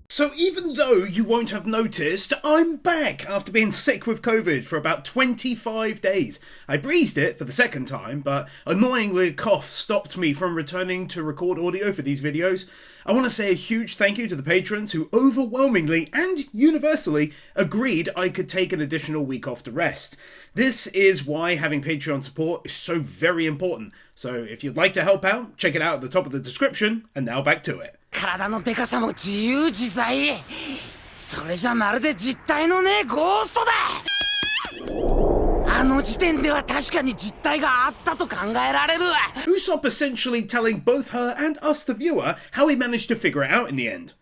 So even though you won't have noticed, I'm back after being sick with COVID for about 25 days. I breezed it for the second time, but annoyingly a cough stopped me from returning to record audio for these videos. I want to say a huge thank you to the patrons who overwhelmingly and universally agreed I could take an additional week off to rest. This is why having Patreon support is so very important. So if you'd like to help out, check it out at the top of the description, and now back to it. 体のでかさも自由自在。それじゃまるで実体のねえゴーストだ。あの時点では確かに実体があったと考えられる。Usopp essentially telling both her and us the viewer how he managed to figure it out in the end.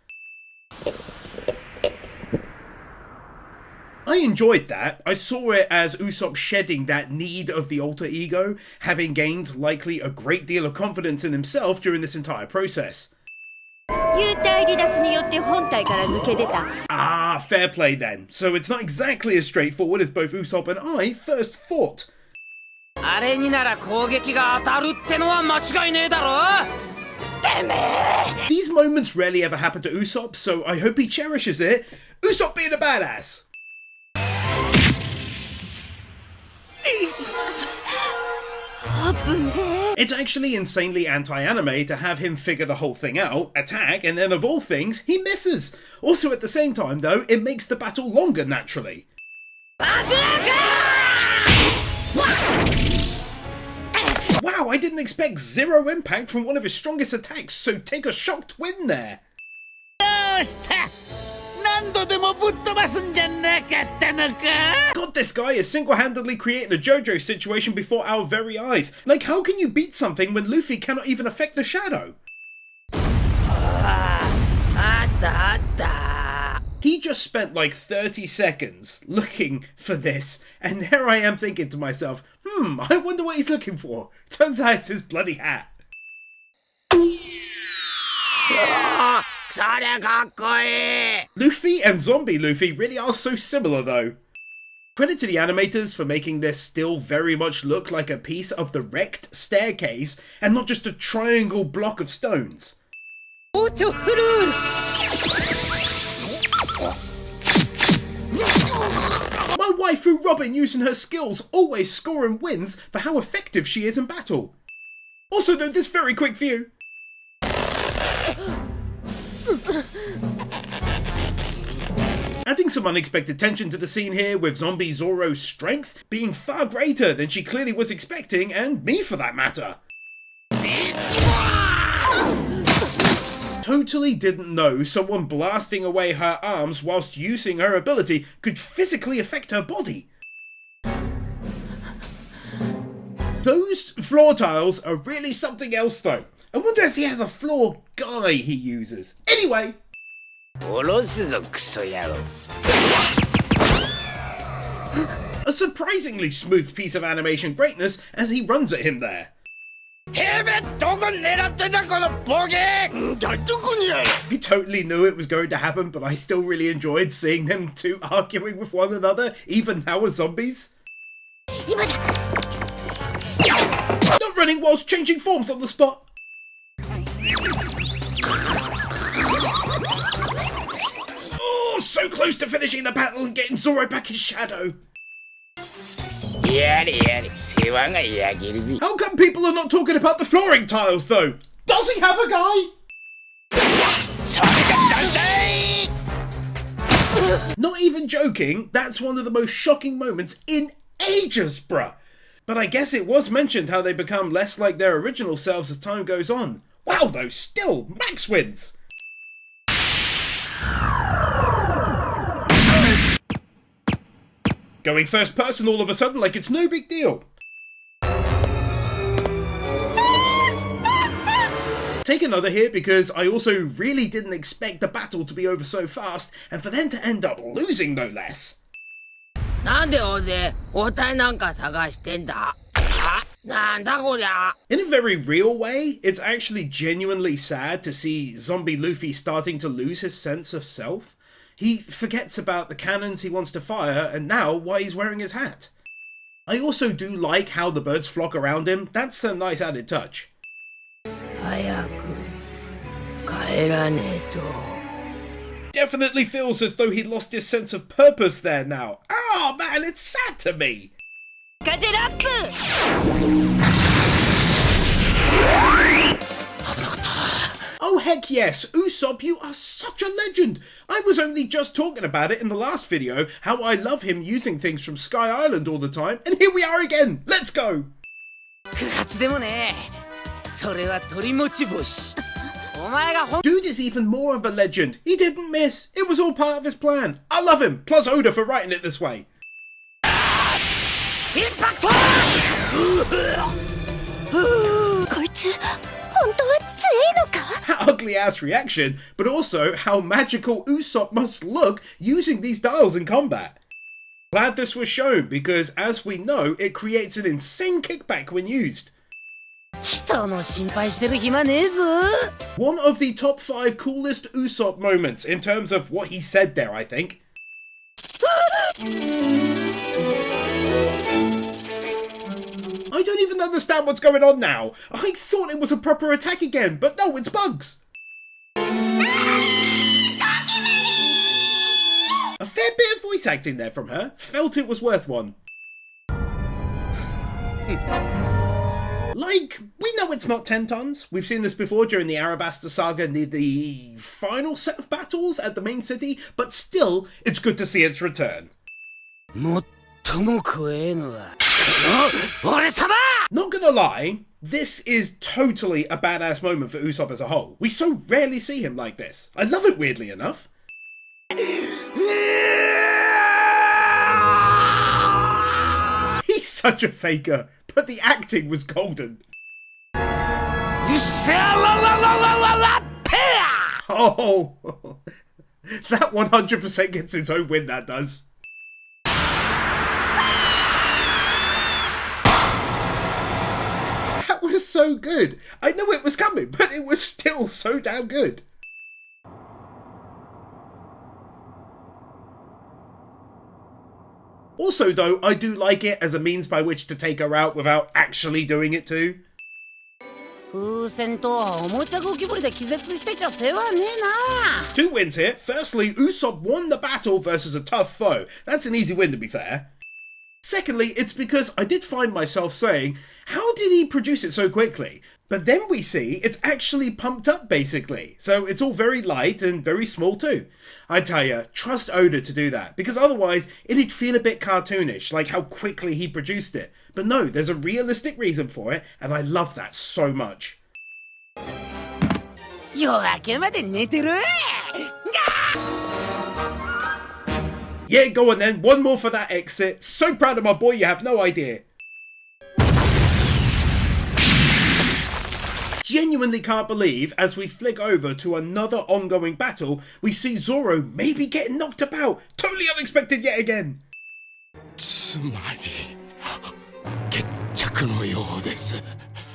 I enjoyed that. I saw it as Usopp shedding that need of the alter ego, having gained likely a great deal of confidence in himself during this entire process. Ah, fair play then. So it's not exactly as straightforward as both Usopp and I first thought. These moments rarely ever happen to Usopp, so I hope he cherishes it. Usopp being a badass! It's actually insanely anti-anime to have him figure the whole thing out, attack, and then of all things, he misses. Also at the same time though, it makes the battle longer naturally. Wow, I didn't expect zero impact from one of his strongest attacks, so take a shocked win there. God, this guy is single-handedly creating a JoJo situation before our very eyes. Like, how can you beat something when Luffy cannot even affect the shadow? He just spent like 30 seconds looking for this, and there I am thinking to myself, I wonder what he's looking for. Turns out it's his bloody hat. Luffy and Zombie Luffy really are so similar though. Credit to the animators for making this still very much look like a piece of the wrecked staircase and not just a triangle block of stones. My waifu Robin using her skills, always scoring wins for how effective she is in battle. Also note this very quick view. Adding some unexpected tension to the scene here with Zombie Zoro's strength being far greater than she clearly was expecting, and me for that matter. Totally didn't know someone blasting away her arms whilst using her ability could physically affect her body. Those floor tiles are really something else though. I wonder if he has a floor guy he uses. Anyway. A surprisingly smooth piece of animation greatness as he runs at him there. I totally knew it was going to happen, but I still really enjoyed seeing them two arguing with one another, even now as zombies. Not running whilst changing forms on the spot. Oh, so close to finishing the battle and getting Zoro back his shadow. How come people are not talking about the flooring tiles though? Does he have a guy? Not even joking, that's one of the most shocking moments in ages, bruh. But I guess it was mentioned how they become less like their original selves as time goes on. Wow though, still, max wins! Going first person all of a sudden like it's no big deal. Take another here because I also really didn't expect the battle to be over so fast and for them to end up losing no less. In a very real way, it's actually genuinely sad to see Zombie Luffy starting to lose his sense of self. He forgets about the cannons he wants to fire and now why he's wearing his hat. I also do like how the birds flock around him. That's a nice added touch. definitely feels as though he lost his sense of purpose there now. Oh man, it's sad to me. Oh heck yes, Usopp, you are such a legend! I was only just talking about it in the last video, how I love him using things from Sky Island all the time, and here we are again! Let's go! Dude is even more of a legend. He didn't miss. It was all part of his plan. I love him, plus Oda for writing it this way. That ugly ass reaction, but also how magical Usopp must look using these dials in combat. Glad this was shown because, as we know, it creates an insane kickback when used. One of the top 5 coolest Usopp moments in terms of what he said there, I think. I don't even understand what's going on now. I thought it was a proper attack again, but no, it's bugs. A fair bit of voice acting there from her. Felt it was worth one. Like, we know it's not 10 tons. We've seen this before during the Arabasta saga near the final set of battles at the main city, but still, it's good to see its return. Not gonna lie, this is totally a badass moment for Usopp as a whole. We so rarely see him like this. I love it, weirdly enough. He's such a faker, but the acting was golden. Oh, that 100% gets its own win, that does. That was so good. I know it was coming, but it was still so damn good. Also though, I do like it as a means by which to take her out without actually doing it too. 2 wins here. Firstly, Usopp won the battle versus a tough foe. That's an easy win to be fair. Secondly, it's because I did find myself saying, how did he produce it so quickly? But then we see it's actually pumped up basically. So it's all very light and very small too. I tell you, trust Oda to do that, because otherwise it'd feel a bit cartoonish, like how quickly he produced it. But no, there's a realistic reason for it, and I love that so much. Yeah, go on then, one more for that exit. So proud of my boy, you have no idea. Genuinely can't believe, as we flick over to another ongoing battle, we see Zoro maybe getting knocked about. Totally unexpected yet again.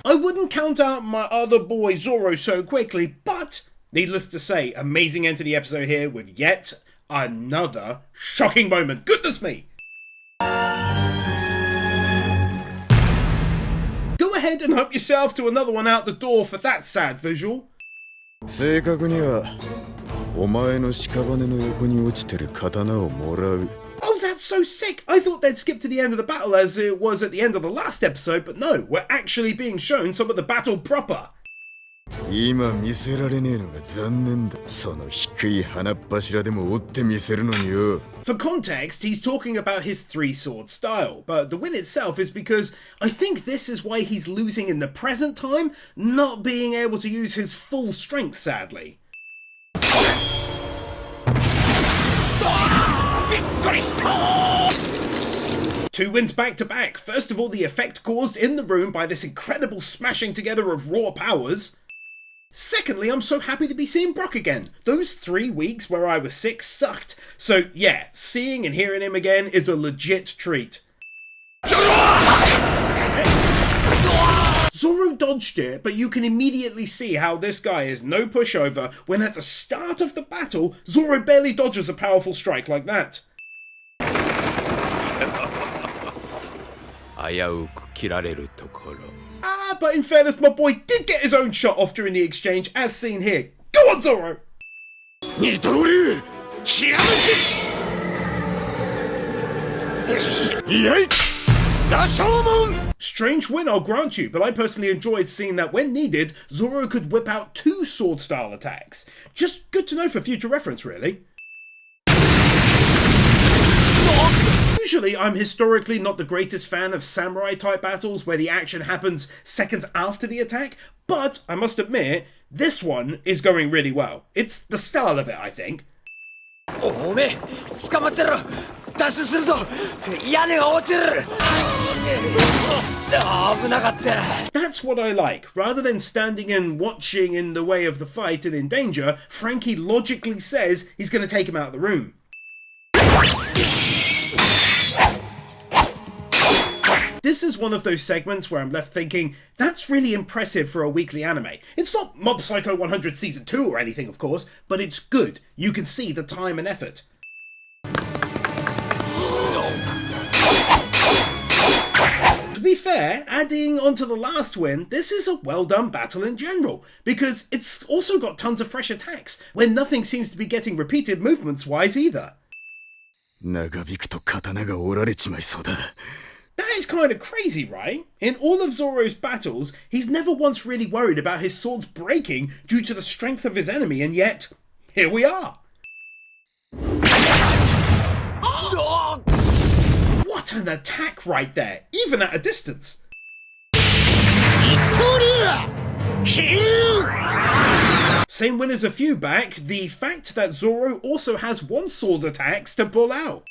I wouldn't count out my other boy Zoro so quickly, but needless to say, amazing end to the episode here with yet another shocking moment. Goodness me! Go ahead and help yourself to another one out the door for that sad visual. Oh, that's so sick! I thought they'd skip to the end of the battle as it was at the end of the last episode, but no, we're actually being shown some of the battle proper. For context, he's talking about his 3-sword style, but the win itself is because I think this is why he's losing in the present time, not being able to use his full strength, sadly. 2 wins back to back. First of all, the effect caused in the room by this incredible smashing together of raw powers. Secondly, I'm so happy to be seeing Brock again. Those 3 weeks where I was sick sucked. So yeah, seeing and hearing him again is a legit treat. Zoro dodged it, but you can immediately see how this guy is no pushover when at the start of the battle, Zoro barely dodges a powerful strike like that. But in fairness, my boy did get his own shot off during the exchange, as seen here. Go on, Zoro! Strange win, I'll grant you, but I personally enjoyed seeing that when needed, Zoro could whip out 2 sword-style attacks. Just good to know for future reference, really. Usually, I'm historically not the greatest fan of samurai-type battles where the action happens seconds after the attack, but I must admit, this one is going really well. It's the style of it, I think. That's what I like. Rather than standing and watching in the way of the fight and in danger, Frankie logically says he's going to take him out of the room. This is one of those segments where I'm left thinking, that's really impressive for a weekly anime. It's not Mob Psycho 100 Season 2 or anything, of course, but it's good. You can see the time and effort. To be fair, adding onto the last win, this is a well done battle in general, because it's also got tons of fresh attacks, where nothing seems to be getting repeated movements-wise either. That is kind of crazy, right? In all of Zoro's battles, he's never once really worried about his swords breaking due to the strength of his enemy, and yet, here we are. What an attack right there, even at a distance. Same win as a few back, the fact that Zoro also has 1 sword attacks to pull out.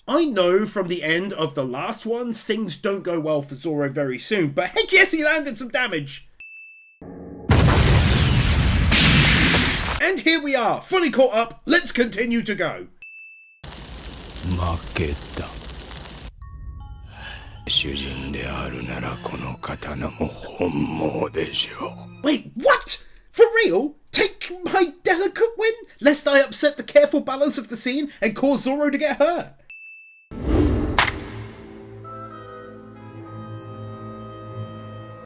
I know from the end of the last one, things don't go well for Zoro very soon, but heck yes, he landed some damage! And here we are, fully caught up, let's continue to go! Wait, what? For real? Take my delicate win? Lest I upset the careful balance of the scene and cause Zoro to get hurt?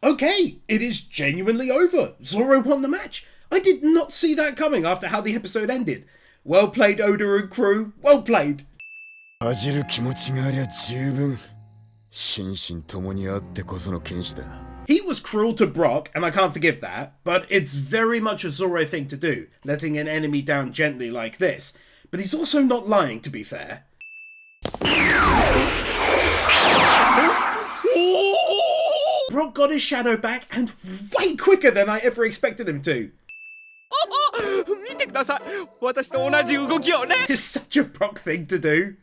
Okay, it is genuinely over. Zoro won the match. I did not see that coming after how the episode ended. Well played, Oda and crew. Well played. He was cruel to Brock, and I can't forgive that, but it's very much a Zoro thing to do, letting an enemy down gently like this. But he's also not lying, to be fair. Brock got his shadow back, and way quicker than I ever expected him to. It's such a Brock thing to do.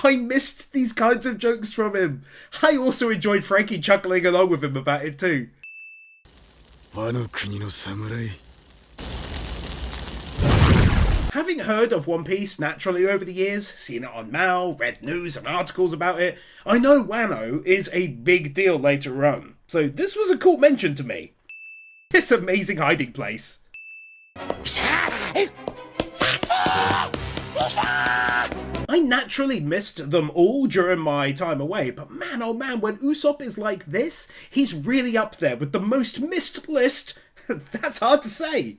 I missed these kinds of jokes from him. I also enjoyed Frankie chuckling along with him about it too. Having heard of One Piece naturally over the years, seen it on Mal, read news and articles about it, I know Wano is a big deal later on, so this was a cool mention to me. This amazing hiding place. I naturally missed them all during my time away, but man oh man, when Usopp is like this, he's really up there with the most missed list. That's hard to say.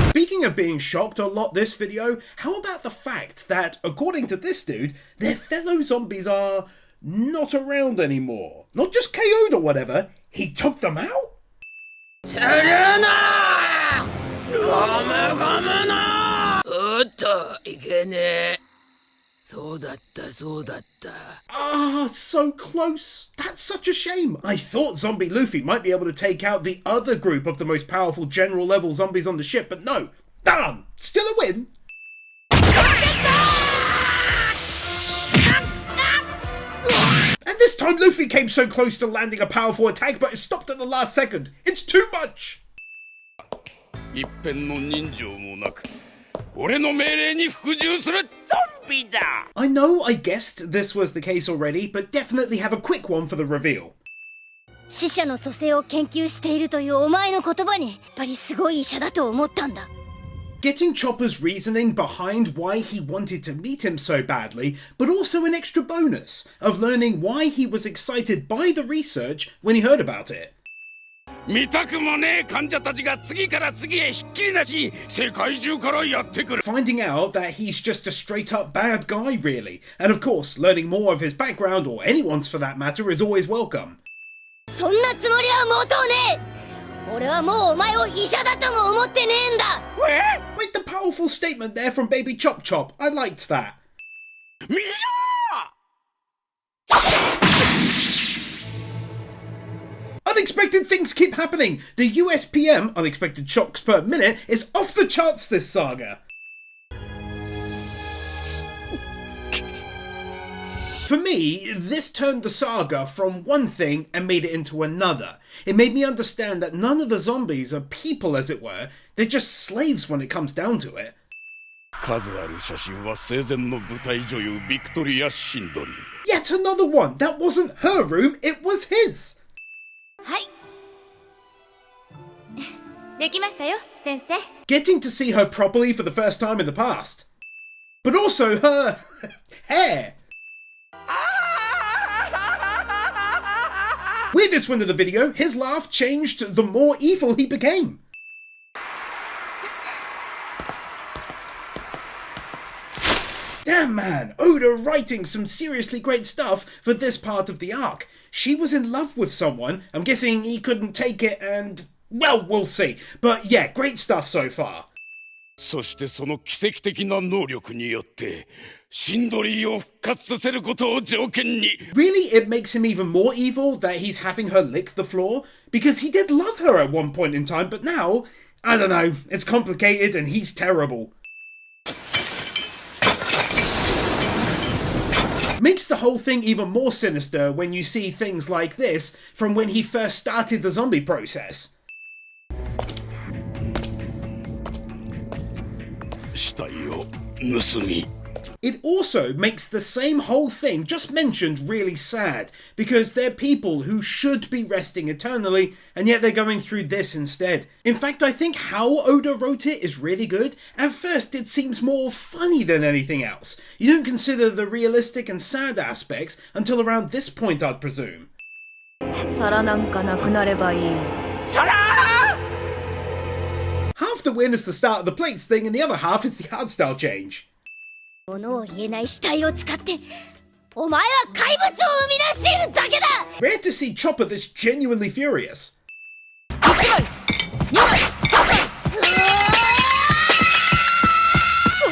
Speaking of being shocked a lot this video, how about the fact that, according to this dude, their fellow zombies are not around anymore? Not just KO'd or whatever, he took them out? Ah, so close. That's such a shame. I thought Zombie Luffy might be able to take out the other group of the most powerful general level zombies on the ship, but no. Darn! Still a win. And this time Luffy came so close to landing a powerful attack, but it stopped at the last second. It's too much. I know I guessed this was the case already, but definitely have a quick one for the reveal. Getting Chopper's reasoning behind why he wanted to meet him so badly, but also an extra bonus of learning why he was excited by the research when he heard about it. Finding out that he's just a straight up bad guy really, and of course learning more of his background, or anyone's for that matter, is always welcome. Wait, the powerful statement there from Baby Chop Chop, I liked that. Unexpected things keep happening. The USPM, unexpected shocks per minute, is off the charts this saga. For me, this turned the saga from one thing and made it into another. It made me understand that none of the zombies are people, as it were. They're just slaves when it comes down to it. Yet another one. That wasn't her room, it was his. Getting to see her properly for the first time in the past. But also her hair. Weirdest one of the video, his laugh changed the more evil he became. Damn man, Oda writing some seriously great stuff for this part of the arc. She was in love with someone, I'm guessing he couldn't take it and, well, we'll see. But yeah, great stuff so far. Really, it makes him even more evil that he's having her lick the floor? Because he did love her at one point in time, but now, I don't know, it's complicated and he's terrible. Makes the whole thing even more sinister when you see things like this from when he first started the zombie process. It also makes the same whole thing just mentioned really sad, because they're people who should be resting eternally, and yet they're going through this instead. In fact, I think how Oda wrote it is really good. At first it seems more funny than anything else. You don't consider the realistic and sad aspects until around this point, I'd presume. Half the win is the start of the plates thing, and the other half is the art style change. Rare to see Chopper this genuinely furious.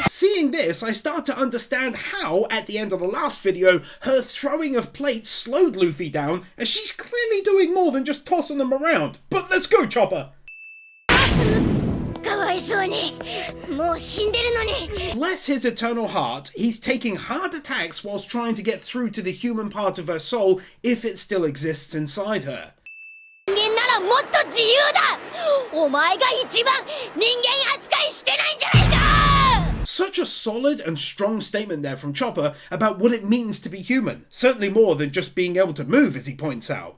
Seeing this, I start to understand how, at the end of the last video, her throwing of plates slowed Luffy down, as she's clearly doing more than just tossing them around. But let's go, Chopper! Bless his eternal heart, he's taking hard attacks whilst trying to get through to the human part of her soul, if it still exists inside her. Such a solid and strong statement there from Chopper about what it means to be human. Certainly more than just being able to move, as he points out.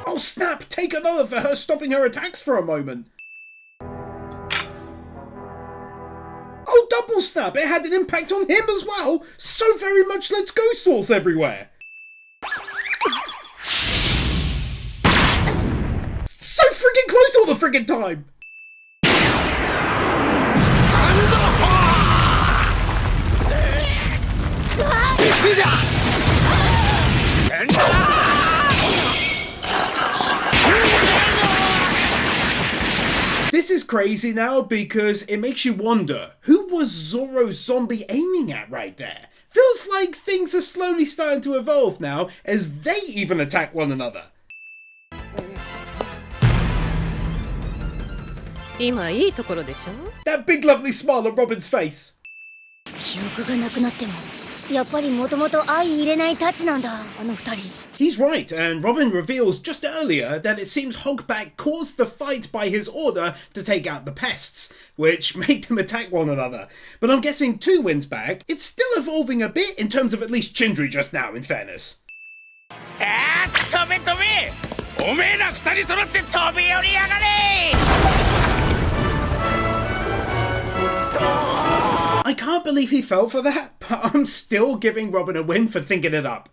Oh snap! Take another for her stopping her attacks for a moment. Oh double snap! It had an impact on him as well! So very much let's go sauce everywhere! So friggin' close all the friggin' time! This is crazy now because it makes you wonder, who was Zoro's zombie aiming at right there? Feels like things are slowly starting to evolve now as they even attack one another. That big lovely smile on Robin's face. He's right, and Robin reveals just earlier that it seems Hogback caused the fight by his order to take out the pests, which made them attack one another. But I'm guessing 2 wins back, it's still evolving a bit in terms of at least Chindri just now, in fairness. おめえら二人揃って飛び降りやがれ I can't believe he fell for that, but I'm still giving Robin a win for thinking it up.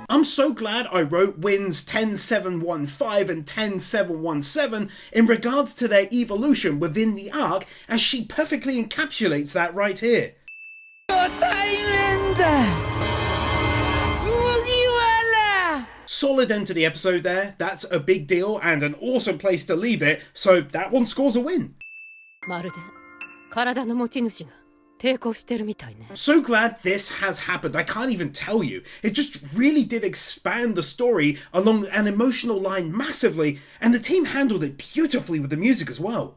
I'm so glad I wrote wins 10715 and 10717 in regards to their evolution within the arc, as she perfectly encapsulates that right here. Solid end to the episode there. That's a big deal and an awesome place to leave it, so that one scores a win. So glad this has happened. I can't even tell you. It just really did expand the story along an emotional line massively, and the team handled it beautifully with the music as well.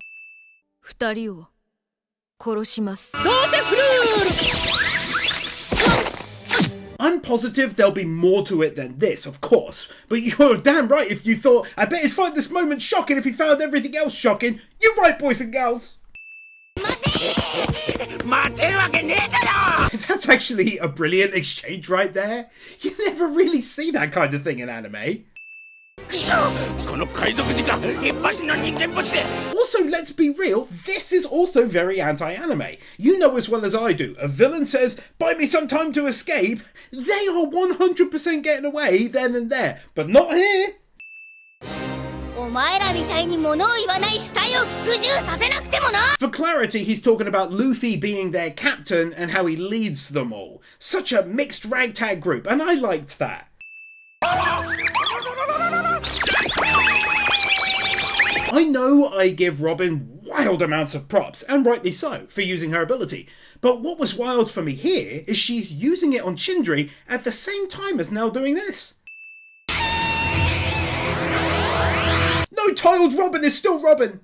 I'm positive there'll be more to it than this, of course, but you're damn right if you thought, I bet he'd find this moment shocking if he found everything else shocking. You're right, boys and girls. That's actually a brilliant exchange right there. You never really see that kind of thing in anime. Also, let's be real, this is also very anti-anime. You know as well as I do, a villain says, buy me some time to escape, they are 100% getting away then and there, but not here. For clarity, he's talking about Luffy being their captain and how he leads them all. Such a mixed ragtag group, and I liked that. I know I give Robin wild amounts of props, and rightly so, for using her ability. But what was wild for me here is she's using it on Chindri at the same time as now doing this. No, tiled Robin is still Robin!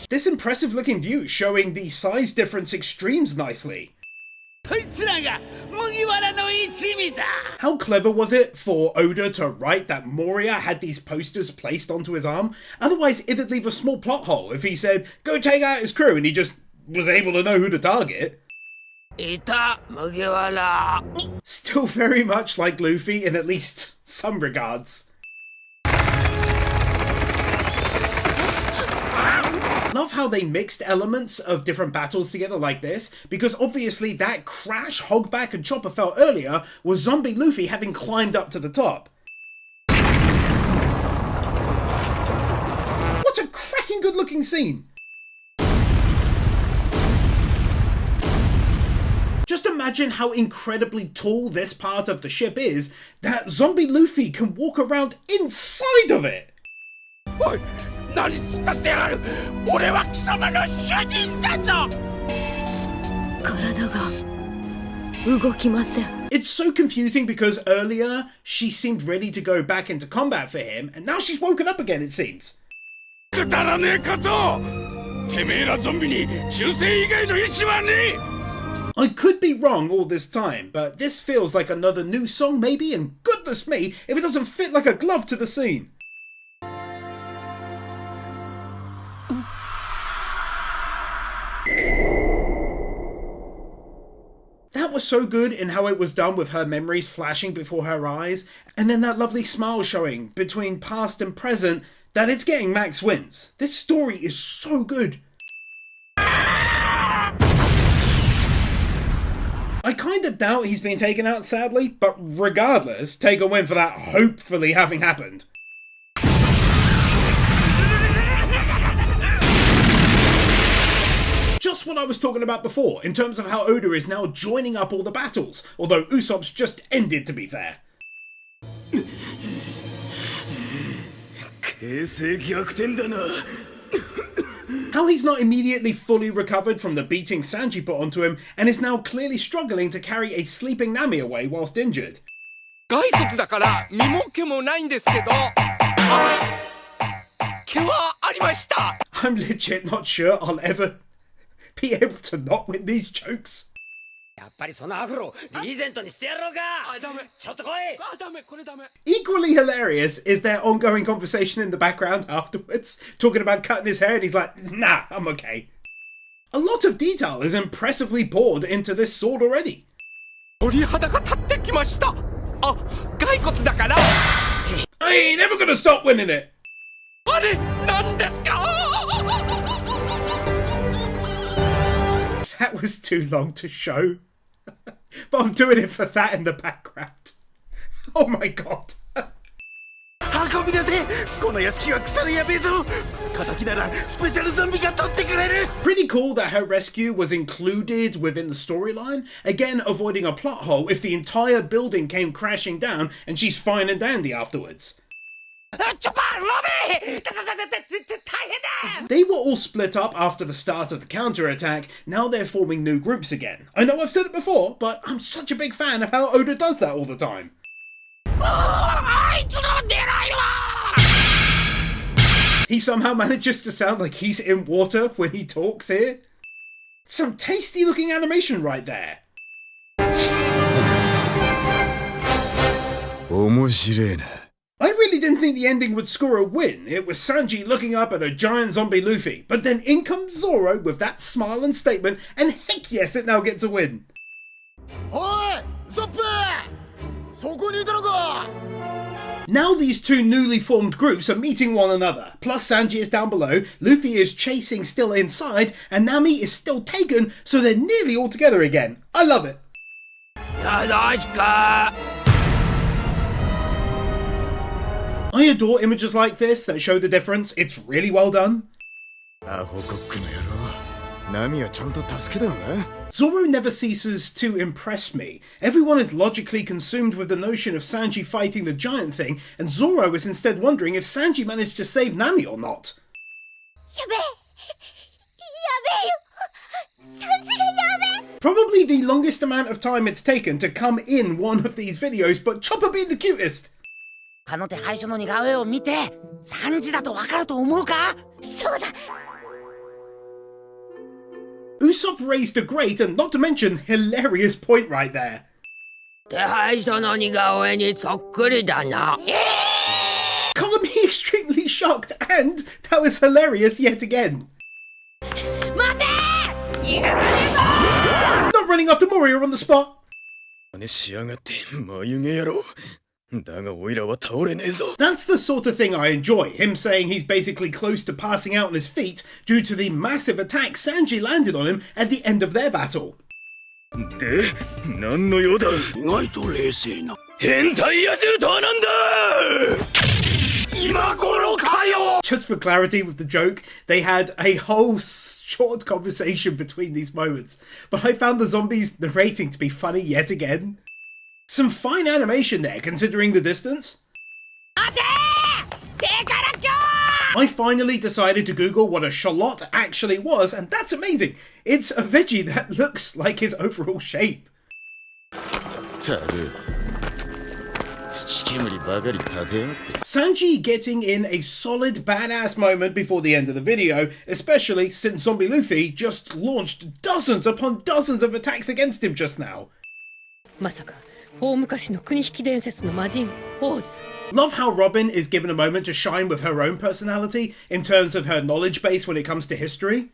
This impressive looking view showing the size difference extremes nicely. How clever was it for Oda to write that Moria had these posters placed onto his arm? Otherwise it'd leave a small plot hole if he said, go take out his crew, and he just was able to know who to target. Still very much like Luffy in at least some regards. Love how they mixed elements of different battles together like this, because obviously that crash Hogback and Chopper felt earlier was zombie Luffy having climbed up to the top. What a cracking good looking scene! Just imagine how incredibly tall this part of the ship is that zombie Luffy can walk around inside of it! Oi! It's so confusing because earlier she seemed ready to go back into combat for him, and now she's woken up again, it seems. I could be wrong all this time, but this feels like another new song maybe, and goodness me if it doesn't fit like a glove to the scene. That was so good in how it was done with her memories flashing before her eyes, and then that lovely smile showing between past and present, that it's getting max wins. This story is so good. I kinda doubt he's been taken out sadly, but regardless, take a win for that hopefully having happened. Just what I was talking about before, in terms of how Oda is now joining up all the battles, although Usopp's just ended to be fair. How he's not immediately fully recovered from the beating Sanji put onto him, and is now clearly struggling to carry a sleeping Nami away whilst injured. I'm legit not sure I'll ever be able to not win these jokes. Equally hilarious is their ongoing conversation in the background afterwards, talking about cutting his hair, and he's like, nah, I'm okay. A lot of detail is impressively poured into this sword already. I ain't never gonna stop winning it. That was too long to show. But I'm doing it for that in the background. Oh my god. Pretty cool that her rescue was included within the storyline, again avoiding a plot hole if the entire building came crashing down and she's fine and dandy afterwards. They were all split up after the start of the counterattack. Now they're forming new groups again. I know I've said it before, but I'm such a big fan of how Oda does that all the time. He somehow manages to sound like he's in water when he talks here. Some tasty looking animation right there. I really didn't think the ending would score a win. It was Sanji looking up at a giant zombie Luffy, but then in comes Zoro with that smile and statement, and heck yes, it now gets a win. Now these two newly formed groups are meeting one another, plus Sanji is down below, Luffy is chasing still inside, and Nami is still taken, so they're nearly all together again. I love it. I adore images like this that show the difference. It's really well done. Zoro never ceases to impress me. Everyone is logically consumed with the notion of Sanji fighting the giant thing, and Zoro is instead wondering if Sanji managed to save Nami or not. Probably the longest amount of time it's taken to come in one of these videos, but Chopper being the cutest. Usopp raised a great and not to mention hilarious point right there. Color me extremely shocked, and that was hilarious yet again. Not running after Moria on the spot. That's the sort of thing I enjoy, him saying he's basically close to passing out on his feet due to the massive attack Sanji landed on him at the end of their battle. Just for clarity with the joke, they had a whole short conversation between these moments, but I found the zombies narrating to be funny yet again. Some fine animation there, considering the distance. I finally decided to Google what a shallot actually was, and that's amazing. It's a veggie that looks like his overall shape. Sanji getting in a solid badass moment before the end of the video, especially since Zombie Luffy just launched dozens upon dozens of attacks against him just now. Love how Robin is given a moment to shine with her own personality in terms of her knowledge base when it comes to history.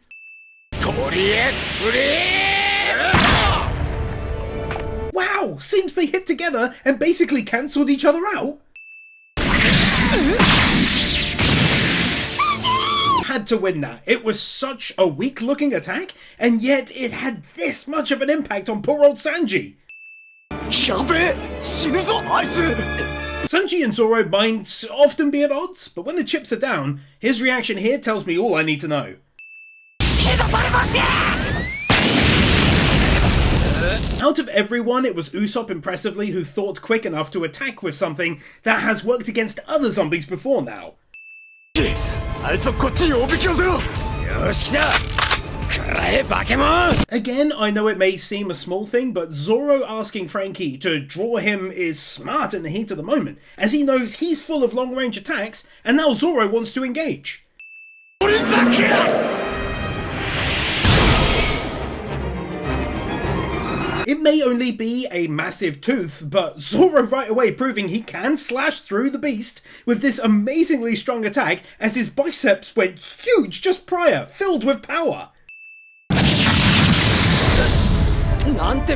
Wow, seems they hit together and basically cancelled each other out. Had to win that. It was such a weak looking attack, and yet it had this much of an impact on poor old Sanji. Sanji and Zoro might often be at odds, but when the chips are down, his reaction here tells me all I need to know. Out of everyone, it was Usopp impressively who thought quick enough to attack with something that has worked against other zombies before now. Again, I know it may seem a small thing, but Zoro asking Frankie to draw him is smart in the heat of the moment, as he knows he's full of long-range attacks, and now Zoro wants to engage. It may only be a massive tooth, but Zoro right away proving he can slash through the beast with this amazingly strong attack as his biceps went huge just prior, filled with power. Half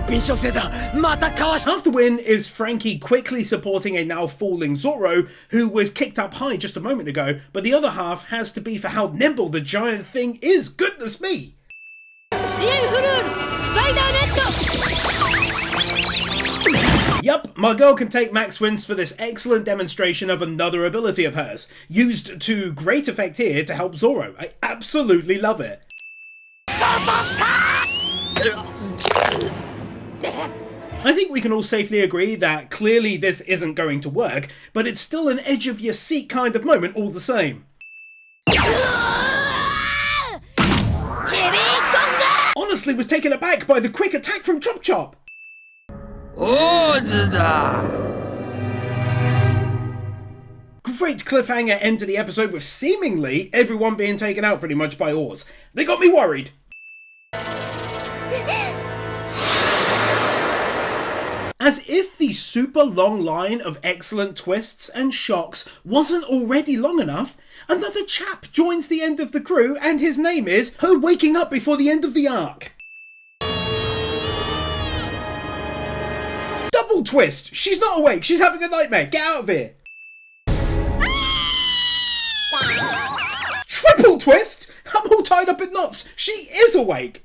the win is Frankie quickly supporting a now falling Zoro, who was kicked up high just a moment ago, but the other half has to be for how nimble the giant thing is, goodness me! Yup, my girl can take max wins for this excellent demonstration of another ability of hers, used to great effect here to help Zoro. I absolutely love it. I think we can all safely agree that clearly this isn't going to work, but it's still an edge of your seat kind of moment all the same. Honestly was taken aback by the quick attack from Chop Chop. Great cliffhanger end to the episode with seemingly everyone being taken out pretty much by oars. They got me worried. As if the super long line of excellent twists and shocks wasn't already long enough, another chap joins the end of the crew and his name is her waking up before the end of the arc. Double twist! She's not awake, she's having a nightmare, get out of here! Triple twist! I'm all tied up in knots, she is awake!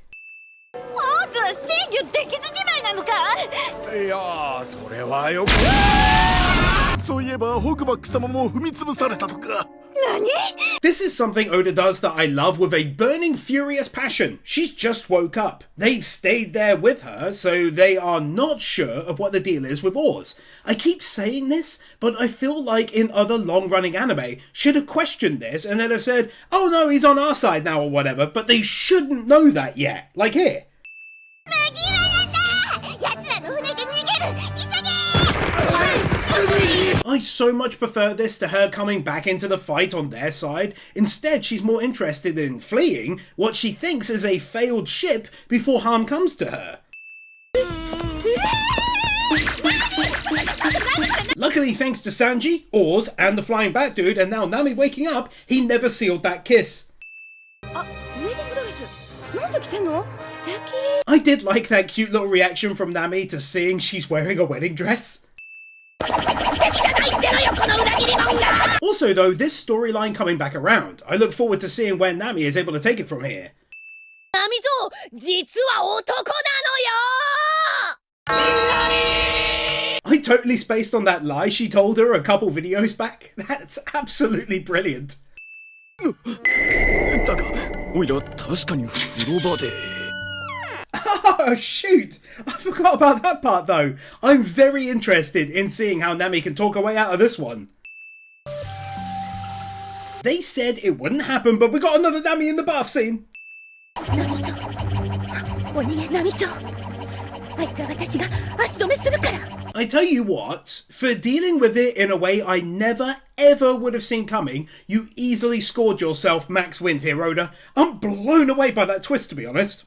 いやー、それはよく。そういえばホグバック様も踏み潰されたとか。何? This is something Oda does that I love with a burning furious passion. She's just woke up. They've stayed there with her, so they are not sure of what the deal is with oars. I keep saying this, but I feel like in other long-running anime should have questioned this and then have said, oh no, he's on our side now or whatever, but they shouldn't know that yet. Like here. I so much prefer this to her coming back into the fight on their side. Instead, she's more interested in fleeing what she thinks is a failed ship before harm comes to her. Luckily, thanks to Sanji, Oars, and the flying bat dude, and now Nami waking up, he never sealed that kiss. I did like that cute little reaction from Nami to seeing she's wearing a wedding dress. Also though, this storyline coming back around, I look forward to seeing where Nami is able to take it from here. I totally spaced on that lie she told her a couple videos back. That's absolutely brilliant. Oh shoot! I forgot about that part though. I'm very interested in seeing how Nami can talk her way out of this one. They said it wouldn't happen, but we got another Nami in the bath scene. I tell you what, for dealing with it in a way I never ever would have seen coming, you easily scored yourself max wins here, Oda. I'm blown away by that twist, to be honest.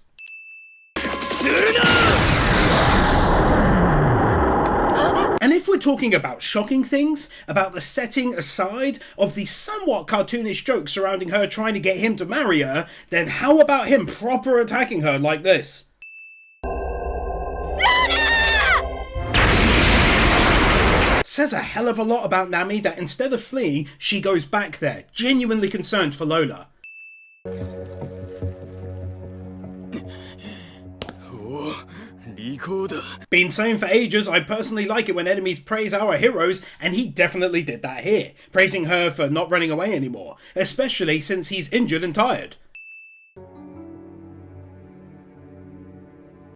And if we're talking about shocking things, about the setting aside of the somewhat cartoonish jokes surrounding her trying to get him to marry her, then how about him proper attacking her like this? Says a hell of a lot about Nami that instead of fleeing, she goes back there, genuinely concerned for Lola. Been saying for ages, I personally like it when enemies praise our heroes, and he definitely did that here, praising her for not running away anymore, especially since he's injured and tired.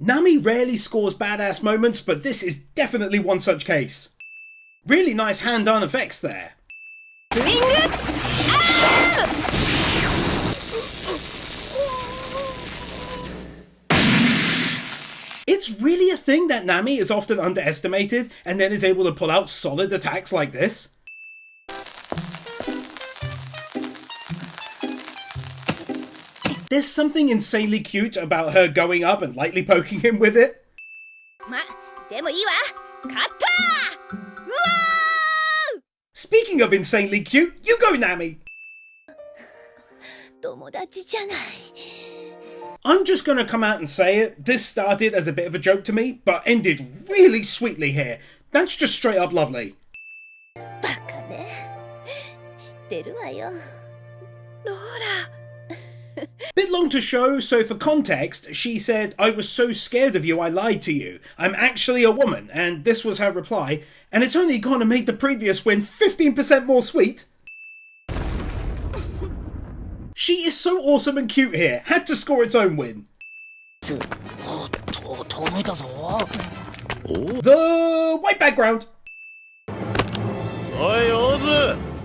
Nami rarely scores badass moments, but this is definitely one such case. Really nice hand-done effects there. It's really a thing that Nami is often underestimated and then is able to pull out solid attacks like this. There's something insanely cute about her going up and lightly poking him with it. でもいいわ勝ったうわー Speaking of insanely cute, you go, Nami! 友達じゃない I'm just gonna come out and say it, this started as a bit of a joke to me, but ended really sweetly here. That's just straight up lovely. バカね知ってるわよローラ Bit long to show, so for context, she said, I was so scared of you I lied to you. I'm actually a woman, and this was her reply, and it's only gonna make the previous win 15% more sweet. She is so awesome and cute here, had to score its own win. The white background. おいオズ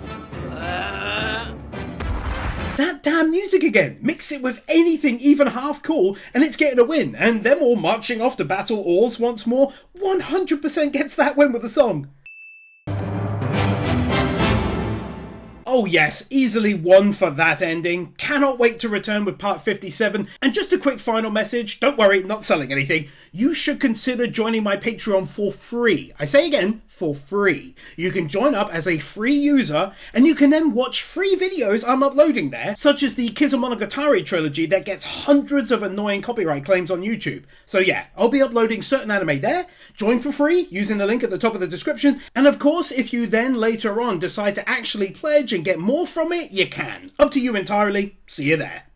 That damn music again! Mix it with anything even half cool, and it's getting a win, and them all marching off to battle oars once more 100% gets that win with the song. Oh yes, easily won for that ending. Cannot wait to return with part 57. And just a quick final message, don't worry, not selling anything. You should consider joining my Patreon for free. I say again, for free. You can join up as a free user, and you can then watch free videos I'm uploading there, such as the Kizumonogatari trilogy that gets hundreds of annoying copyright claims on YouTube. So yeah, I'll be uploading certain anime there. Join for free using the link at the top of the description. And of course, if you then later on decide to actually pledge and get more from it, you can. Up to you entirely. See you there.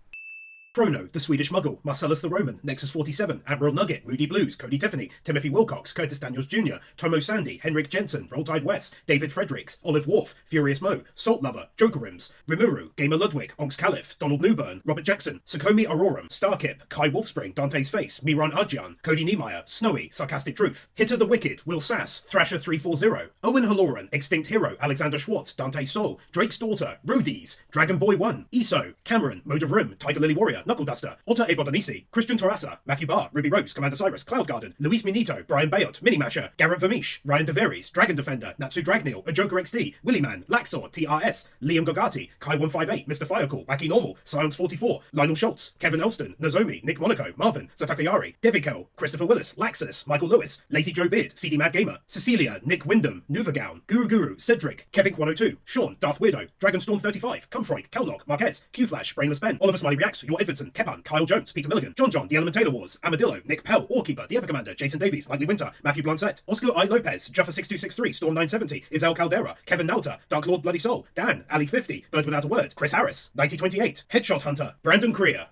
Chrono, the Swedish Muggle, Marcelus the Roman, Nexus 47, AdmiralNugget, Moody Blues, Kody Tiffany, Timothy Wilcox, Curtis Daniels Jr., Tomo Sandy, Henrik Jessen, Tide Wes, David Freriks, OliveWharf, FuriousMoe, SaltLover, Jokerims, Rimuru, GamerLudwig, Onyx Calif, Donald Newburn, Robert Jackson, Sakomi Arorim, Starkip, Kai Wolfspring, Dante's Face, Mihran Ardjian, Kody Niemeier, Snowy, Sarcastic Truth, Hitter the Wicked, Will Sass, Thrasher 340, Owen Halloran, Extinct Hero, Alexander Schwartz, Dante Sol, Drake's Daughter, Rudies, Dragon Boy 1, Iso, Cameron, Mode of Rim, Tiger Lily Warrior, Knuckle Duster, Otter Abel, Christian Tarassa, Matthew Barr, Ruby Rose, Commander Cyrus, Cloud Garden, Luis Minito, Brian Bayot, Mini Masher, Garrett Vermeesh, Ryan DeVeries, Dragon Defender, Natsu Dragneel, A Joker XD, Willy Man, Laxor, TRS, Liam Gogati, Kai158, Mr. Firecall, Wacky Normal, Silence 44, Lionel Schultz, Kevin Elston, Nozomi, Nick Monaco, Marvin, Satakayari, Devikel, Christopher Willis, Laxus, Michael Lewis, Lazy Joe Beard, CD Mad Gamer, Cecilia, Nick Wyndham, Nuvagown, Guru, Cedric, Kevin102, Sean, Darth Weirdo, Dragonstorm 35, Cumfroik, Kelnock, Marquez, Q-Flash, Brainless Ben, Oliver Smiley Reacts, Your Edvardson, Kepan, Kyle Jones, Peter Milligan, John, The Elementator Wars, Amadillo, Nick Pell, Orkeeper, The Ever Commander, Jason Davies, Lightly Winter, Matthew Blancett, Oscar I. Lopez, Juffer6263, Storm 970, Isel Caldera, Kevin Nauta, Dark Lord Bloody Soul, Dan, Ali 50, Bird Without a Word, Chris Harris, 9028, Headshot Hunter, Brandon Creer.